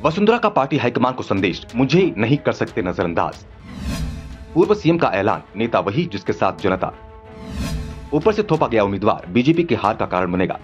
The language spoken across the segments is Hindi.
वसुंधरा का पार्टी हाईकमान को संदेश, मुझे नहीं कर सकते नजरअंदाज। पूर्व सीएम का ऐलान, नेता वही जिसके साथ जनता। ऊपर से थोपा गया उम्मीदवार बीजेपी की हार का कारण बनेगा।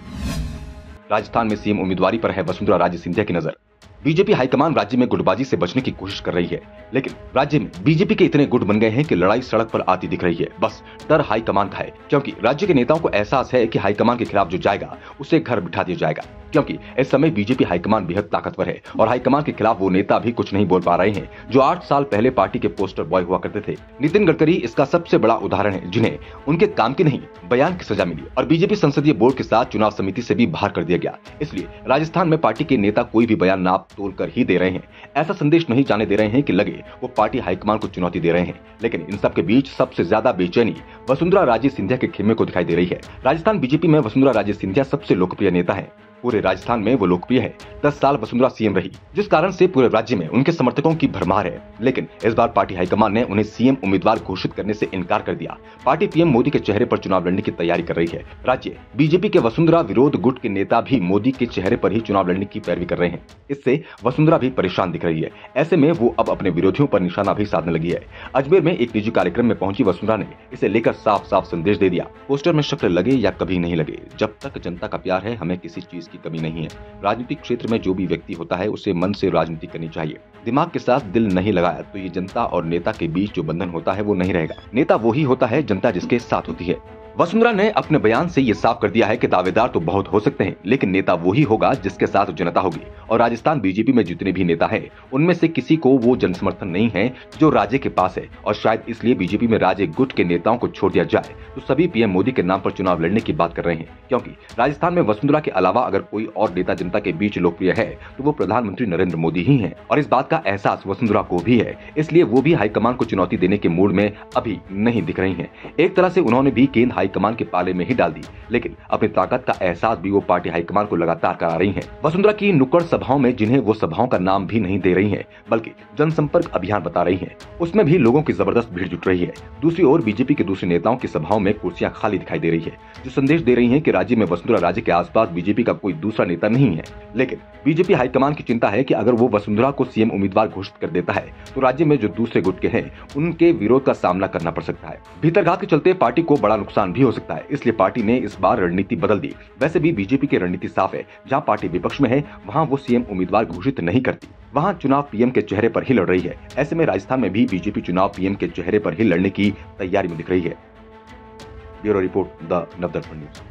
राजस्थान में सीएम उम्मीदवारी पर है वसुंधरा राजे सिंधिया की नजर। बीजेपी हाईकमान राज्य में गुटबाजी से बचने की कोशिश कर रही है, लेकिन राज्य में बीजेपी के इतने गुट बन गए हैं कि लड़ाई सड़क पर आती दिख रही है। बस डर हाईकमान का है, क्योंकि राज्य के नेताओं को एहसास है कि हाईकमान के खिलाफ जो जाएगा उसे घर बिठा दिया जाएगा, क्योंकि इस समय बीजेपी हाईकमान बेहद ताकतवर है और हाईकमान के खिलाफ वो नेता भी कुछ नहीं बोल पा रहे हैं जो 8 साल पहले पार्टी के पोस्टर बॉय हुआ करते थे। नितिन गडकरी इसका सबसे बड़ा उदाहरण है, जिन्हें उनके काम की नहीं बयान की सजा मिली और बीजेपी संसदीय बोर्ड के साथ चुनाव समिति से भी बाहर कर दिया गया। इसलिए राजस्थान में पार्टी के नेता कोई भी बयान नाप तोल कर ही दे रहे हैं। ऐसा संदेश नहीं जाने दे रहे हैं कि लगे वो पार्टी हाईकमान को चुनौती दे रहे हैं। लेकिन इन सब के बीच सबसे ज्यादा बेचैनी वसुंधरा राजे सिंधिया के खेमे को दिखाई दे रही है। राजस्थान बीजेपी में वसुंधरा राजे सिंधिया सबसे लोकप्रिय नेता है। पूरे राजस्थान में वो लोकप्रिय है। 10 साल वसुंधरा सीएम रही, जिस कारण से पूरे राज्य में उनके समर्थकों की भरमार है। लेकिन इस बार पार्टी हाईकमान ने उन्हें सीएम उम्मीदवार घोषित करने से इनकार कर दिया। पार्टी पीएम मोदी के चेहरे पर चुनाव लड़ने की तैयारी कर रही है। राज्य बीजेपी के वसुंधरा विरोध गुट के नेता भी मोदी के चेहरे पर ही चुनाव लड़ने की पैरवी कर रहे हैं। इससे वसुंधरा भी परेशान दिख रही है। ऐसे में वो अब अपने विरोधियों पर निशाना भी साधने लगी है। अजमेर में एक निजी कार्यक्रम में पहुंची वसुंधरा ने इसे लेकर साफ साफ संदेश दे दिया, पोस्टर में शक्ल लगे या कभी नहीं लगे, जब तक जनता का प्यार है हमें किसी चीज की कमी नहीं है। राजनीतिक क्षेत्र में जो भी व्यक्ति होता है उसे मन से राजनीति करनी चाहिए। दिमाग के साथ दिल नहीं लगाया तो ये जनता और नेता के बीच जो बंधन होता है वो नहीं रहेगा। नेता वो ही होता है जनता जिसके साथ होती है। वसुंधरा ने अपने बयान से ये साफ कर दिया है कि दावेदार तो बहुत हो सकते हैं, लेकिन नेता वही होगा जिसके साथ जनता होगी। और राजस्थान बीजेपी में जितने भी नेता हैं, उनमें से किसी को वो जनसमर्थन नहीं है जो राजे के पास है। और शायद इसलिए बीजेपी में राजे गुट के नेताओं को छोड़ दिया जाए तो सभी पीएम मोदी के नाम पर चुनाव लड़ने की बात कर रहे हैं। क्योंकि राजस्थान में वसुंधरा के अलावा अगर कोई और नेता जनता के बीच लोकप्रिय है तो वो प्रधानमंत्री नरेंद्र मोदी ही है। और इस बात का एहसास वसुंधरा को भी है, इसलिए वो भी हाईकमान को चुनौती देने के मूड में अभी नहीं दिख रही है। एक तरह से उन्होंने भी गेंद हाईकमान के पाले में ही डाल दी, लेकिन अपनी ताकत का एहसास भी वो पार्टी हाईकमान को लगातार करा रही हैं। वसुंधरा की नुक्कड़ सभाओं में, जिन्हें वो सभाओं का नाम भी नहीं दे रही हैं, बल्कि जनसंपर्क अभियान बता रही हैं, उसमें भी लोगों की जबरदस्त भीड़ जुट रही है। दूसरी ओर बीजेपी के दूसरे नेताओं की सभाओं में कुर्सियां खाली दिखाई दे रही है, जो संदेश दे रही है कि राज्य में वसुंधरा राजे के आसपास बीजेपी का कोई दूसरा नेता नहीं है। लेकिन बीजेपी हाईकमान की चिंता है कि अगर वो वसुंधरा को सीएम उम्मीदवार घोषित कर देता है तो राज्य में जो दूसरे गुट के हैं उनके विरोध का सामना करना पड़ सकता है। भीतरघात के चलते पार्टी को बड़ा नुकसान भी हो सकता है। इसलिए पार्टी ने इस बार रणनीति बदल दी। वैसे भी बीजेपी की रणनीति साफ है, जहां पार्टी विपक्ष में है वहां वो सीएम उम्मीदवार घोषित नहीं करती, वहां चुनाव पीएम के चेहरे पर ही लड़ रही है। ऐसे में राजस्थान में भी बीजेपी चुनाव पीएम के चेहरे पर ही लड़ने की तैयारी में दिख रही है। Bureau report, the Navdarpan news.